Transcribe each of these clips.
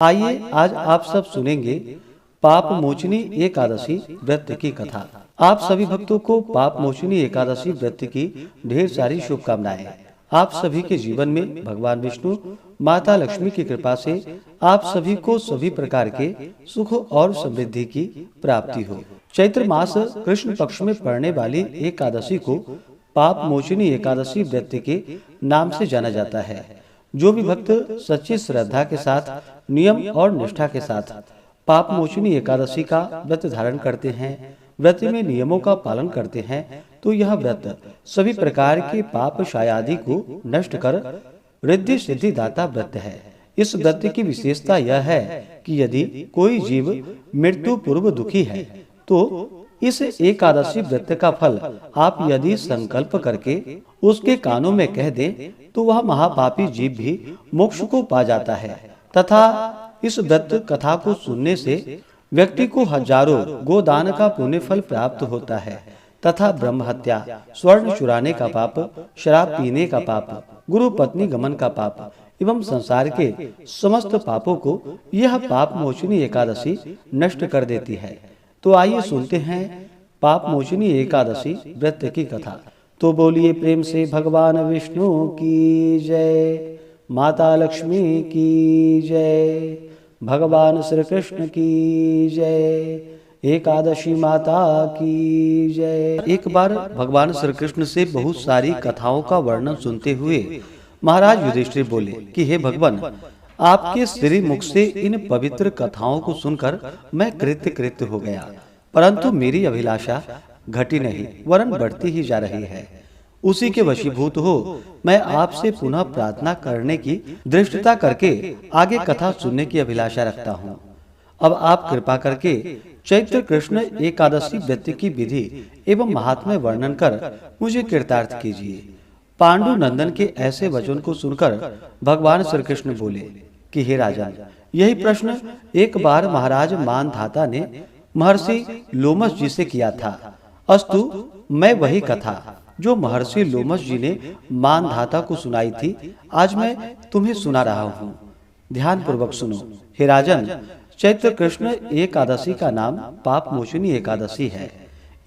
आइए आज आप सब सुनेंगे पाप मोचनी एकादशी व्रत की कथा। आप सभी भक्तों को पाप मोचनी एकादशी व्रत की ढेर सारी शुभकामनाएं। आप सभी के जीवन में भगवान विष्णु माता लक्ष्मी की कृपा से आप सभी को सभी प्रकार के सुख और समृद्धि की प्राप्ति हो। चैत्र मास कृष्ण पक्ष में पड़ने वाली एकादशी को पाप मोचनी एकादशी व्रत के नाम से जाना जाता है। जो भी भक्त सच्ची श्रद्धा के साथ नियम और निष्ठा के साथ पाप मोचनी एकादशी का व्रत धारण करते हैं, व्रत में नियमों का पालन करते हैं, तो यह व्रत सभी प्रकार के पाप शायादि को नष्ट कर रिद्धि सिद्धि दाता व्रत है। इस व्रत की विशेषता यह है कि यदि कोई जीव मृत्यु पूर्व दुखी है तो इस एकादशी व्रत का फल आप यदि संकल्प करके उसके कानों में कह दें तो वह महापापी जीव भी मोक्ष को पा जाता है। तथा इस व्रत कथा को सुनने से व्यक्ति को हजारों गोदान का पुण्य फल प्राप्त होता है तथा ब्रह्म हत्या, स्वर्ण चुराने का पाप, शराब पीने का पाप, गुरु पत्नी गमन का पाप एवं संसार के समस्त पापों को यह पाप मोचनी एकादशी नष्ट कर देती है। तो आइए सुनते हैं पाप मोचनी एकादशी व्रत की कथा। तो बोलिए प्रेम से भगवान विष्णु की जय, माता लक्ष्मी की जय, भगवान श्री कृष्ण की जय, एकादशी माता की जय। एक बार भगवान श्री कृष्ण से बहुत सारी कथाओं का वर्णन सुनते हुए महाराज युधिष्ठिर बोले कि हे भगवान, आपके श्री मुख से इन पवित्र कथाओं को सुनकर मैं कृत्य कृत्य हो गया, परंतु मेरी अभिलाषा घटी नहीं वरन बढ़ती ही जा रही है। उसी के वशीभूत हो मैं आपसे पुनः प्रार्थना करने की दृष्टता करके आगे कथा सुनने की अभिलाषा रखता हूँ। अब आप कृपा करके चैत्र कृष्ण एकादशी व्रत की विधि एवं महात्म्य वर्णन कर मुझे कृतार्थ कीजिए। पांडु नंदन के ऐसे वचन को सुनकर भगवान श्री कृष्ण बोले कि हे राजन, यही प्रश्न एक बार महाराज मानधाता ने महर्षि लोमस जी से किया था। अस्तु, मैं वही कथा जो महर्षि लोमस जी ने मानधाता को सुनाई थी आज मैं तुम्हें सुना रहा हूँ। ध्यान पूर्वक सुनो। हे राजन, चैत्र कृष्ण एकादशी का नाम पाप मोचनी एकादशी है।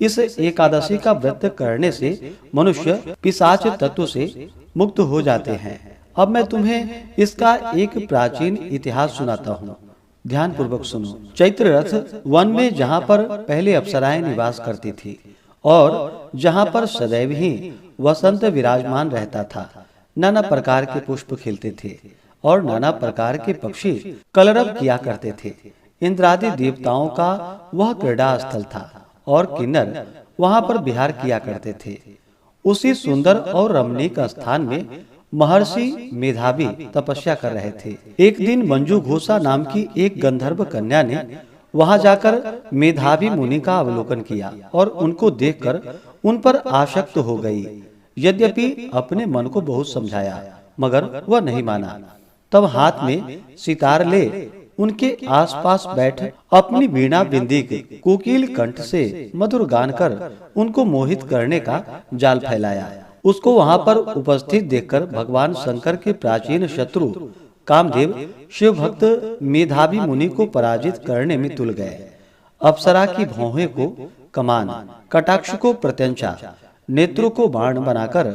इस एकादशी का व्रत करने से मनुष्य पिशाच तत्व से मुक्त हो जाते हैं। अब मैं तुम्हें इसका एक प्राचीन इतिहास सुनाता हूँ। ध्यान पूर्वक सुनो। चैत्र रथ वन में जहाँ पर पहले अप्सराएं निवास करती थी और जहाँ पर सदैव ही वसंत विराजमान रहता था, नाना प्रकार के पुष्प खिलते थे और नाना प्रकार के पक्षी कलरव किया करते थे। इंद्रादि देवताओं का वह क्रीड़ा स्थल था और किन्नर वहाँ पर विहार किया करते थे। उसी सुंदर और रमणीक स्थान में महर्षि मेधावी तपस्या कर रहे थे। एक दिन मंजू घोषा नाम की एक गंधर्व कन्या ने वहां जाकर मेधावी मुनि का अवलोकन किया और उनको देखकर उन पर आसक्त हो गई। यद्यपि अपने मन को बहुत समझाया मगर वह नहीं माना। तब हाथ में सितार ले उनके आसपास बैठ अपनी वीणा बिंदिक कोकिल कंठ से मधुर गान कर उनको मोहित करने का जाल फैलाया। उसको वहां पर उपस्थित देखकर भगवान शंकर के प्राचीन शत्रु कामदेव शिव भक्त मेधावी मुनि को पराजित करने में तुल गए। अप्सरा की भौहें को कमान, कटाक्ष को प्रत्यंचा, नेत्रों को बाण बनाकर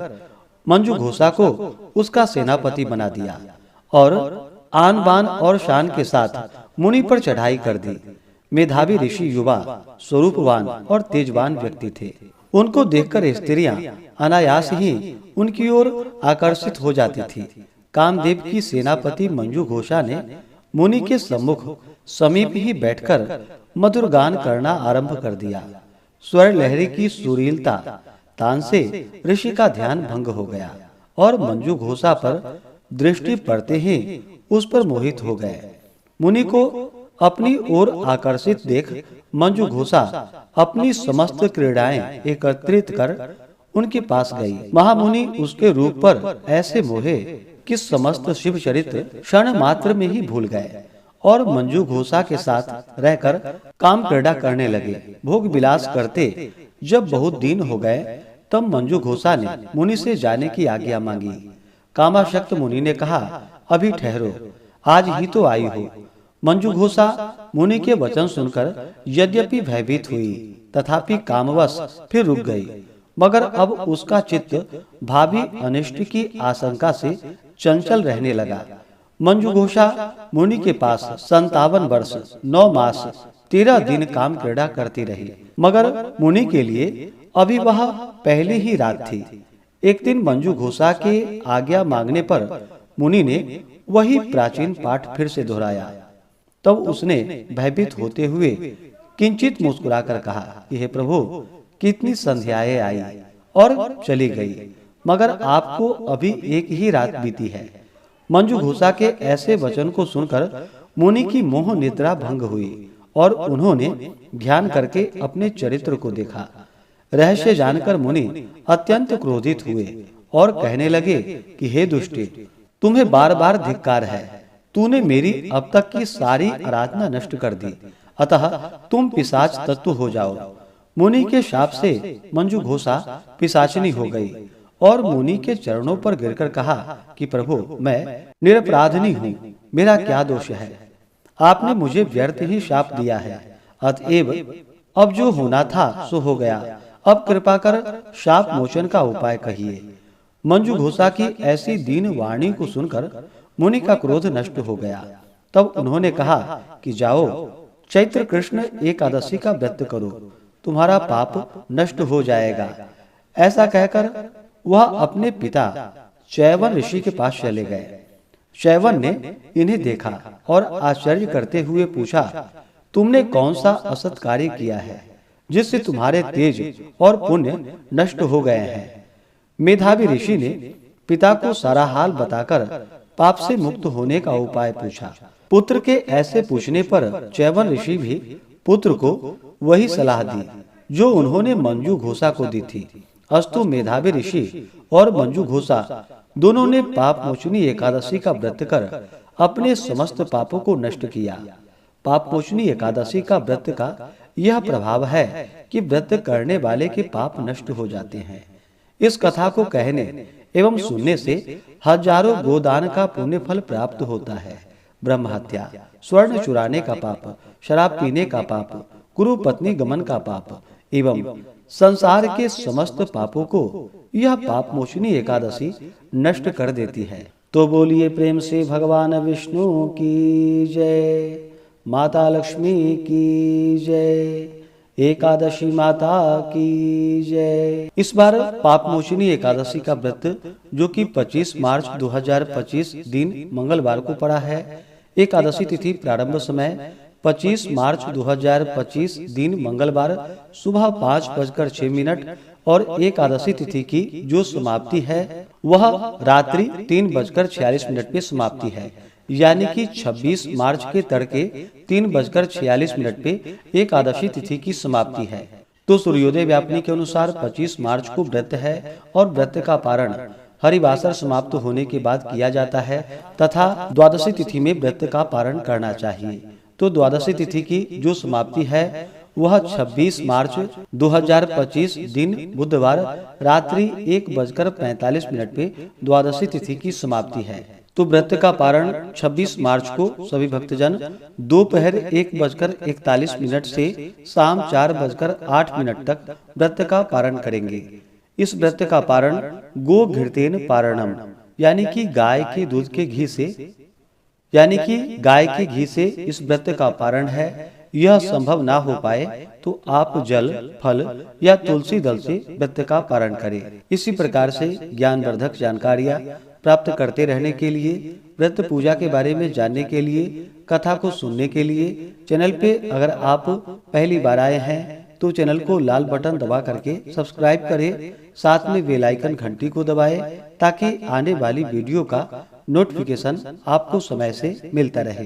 मंजू घोषा को उसका सेनापति बना दिया और आन बान और शान के साथ मुनि पर चढ़ाई कर दी। मेधावी ऋषि युवा, स्वरूपवान और तेजवान व्यक्ति थे। उनको देखकर स्त्रियां अनायास ही उनकी ओर आकर्षित हो जाती थी। कामदेव की सेनापति मंजू घोषा ने मुनि के सम्मुख समीप ही बैठकर मधुर गान करना आरंभ कर दिया। स्वर लहरी की सुरीलता तान से ऋषि का ध्यान भंग हो गया और मंजू घोषा पर दृष्टि पड़ते ही उस पर मोहित हो गए। मुनि को अपनी ओर आकर्षित देख मंजू घोषा अपनी समस्त क्रीड़ाएं एकत्रित कर उनके पास गई। महामुनि उसके रूप पर ऐसे मोहे कि समस्त शिव चरित्र क्षण मात्र में ही भूल गए और मंजू घोषा के साथ रहकर काम क्रीड़ा करने लगे। भोग विलास करते जब बहुत दिन हो गए तब मंजू घोषा ने मुनि से जाने की आज्ञा मांगी। कामाशक्त मुनि ने कहा, अभी ठहरो, आज ही तो आई हो। मंजू घोषा मुनि के वचन सुनकर यद्यपि भयभीत हुई, तथापि कामवश फिर रुक गई। मगर अब उसका चित्त भावी अनिष्ट की आशंका से चंचल रहने लगा। मंजू घोषा मुनि के पास 57 वर्ष 9 मास 13 दिन काम क्रीड़ा करती रही, मगर मुनि के लिए अभी वह पहली ही रात थी। एक दिन मंजू घोषा के आज्ञा मांगने पर मुनि ने वही प्राचीन पाठ फिर से दोहराया। तब उसने भयभीत होते हुए किंचित मुस्कुराकर कहा कि हे प्रभु, कितनी संध्याएं आई और चली गई, मगर आपको अभी एक ही रात बीती है। मंजू घोषा के ऐसे वचन को सुनकर मुनि की मोह निद्रा भंग हुई और उन्होंने ध्यान करके अपने चरित्र को देखा। रहस्य जानकर मुनि अत्यंत क्रोधित हुए और कहने लगे कि हे दुष्टे, तुम्हें बार बार धिक्कार है। तूने मेरी अब तक की सारी आराधना नष्ट कर दी, अतः तुम पिशाच तत्व हो जाओ। मुनि के शाप से मंजू घोषा पिशाचिनी हो गई और मुनि के चरणों पर गिरकर कहा कि प्रभु, मैं निरपराधिनी हूँ, मेरा क्या दोष है? आपने मुझे व्यर्थ ही शाप दिया है, अतएव अब जो होना था सो हो गया। अब कृपा कर शाप मोचन का उपाय कहिए। मंजू घोषा की ऐसी दीन वाणी को सुनकर मुनि का क्रोध नष्ट हो गया। तब उन्होंने कहा कि जाओ, चैत्र कृष्ण एकादशी का व्रत करो, तुम्हारा पाप नष्ट हो जाएगा। ऐसा कहकर वह अपने पिता चैवन ऋषि के पास चले गए। चैवन ने इन्हें देखा और आश्चर्य करते हुए पूछा, तुमने कौन सा असत कार्य किया है जिससे तुम्हारे तेज और पुण्य नष्ट हो गए हैं? मेधावी ऋषि ने पिता को सारा हाल बताकर पाप से मुक्त होने का उपाय पूछा। पुत्र के ऐसे पूछने पर चैवन ऋषि भी पुत्र को वही सलाह दी जो उन्होंने मंजू घोषा को दी थी। अस्तु मेधावी ऋषि और मंजू घोषा दोनों ने पाप मोचनी एकादशी का व्रत कर अपने समस्त पापों को नष्ट किया। पाप मोचनी एकादशी का व्रत का यह प्रभाव है कि व्रत करने वाले के पाप नष्ट हो जाते हैं। इस कथा को कहने एवं सुनने से हजारों गोदान का पुण्य फल प्राप्त होता है। ब्रह्म हत्या, स्वर्ण चुराने का पाप, शराब पीने का पाप, गुरु पत्नी गमन का पाप एवं संसार के समस्त पापों को यह पाप मोचनी एकादशी नष्ट कर देती है। तो बोलिए प्रेम से भगवान विष्णु की जय, माता लक्ष्मी की जय, एकादशी माता की जय। इस बार पाप मोचनी एकादशी का व्रत जो कि 25 मार्च 2025 दिन मंगलवार को पड़ा है। एकादशी तिथि प्रारंभ समय 25 मार्च 2025 दिन मंगलवार सुबह 5:06 और एकादशी तिथि की जो समाप्ति है वह रात्रि 3:46 पे समाप्ति है, यानी कि 26 मार्च के तड़के 3:46 पे एकादशी तिथि की समाप्ति है। तो सूर्योदय व्यापनी के अनुसार 25 मार्च को व्रत है और व्रत का पारण हरिवासर समाप्त होने के बाद किया जाता है तथा द्वादशी तिथि में व्रत का पारण करना चाहिए। तो द्वादशी तिथि की जो समाप्ति है वह 26 मार्च 2025 दिन बुधवार रात्रि 1:45 पे द्वादशी तिथि की समाप्ति है। तो व्रत का पारण 26 मार्च को सभी भक्तजन दोपहर 1:41 से शाम 4:08 तक व्रत का पारण करेंगे। इस व्रत का पारण गो घृतेन पारणम, यानी कि गाय के दूध के घी से इस व्रत का पारण है। यह संभव ना हो पाए तो आप जल, फल या तुलसी दल से व्रत का पारण करें। इसी प्रकार से ज्ञानवर्धक जानकारियाँ प्राप्त करते रहने के लिए, व्रत पूजा के बारे में जानने के लिए, कथा को सुनने के लिए चैनल पे अगर आप पहली बार आए हैं तो चैनल को लाल बटन दबा करके सब्सक्राइब करें, साथ में बेल आइकन घंटी को दबाएं ताकि आने वाली वीडियो का नोटिफिकेशन आपको समय से मिलता रहे।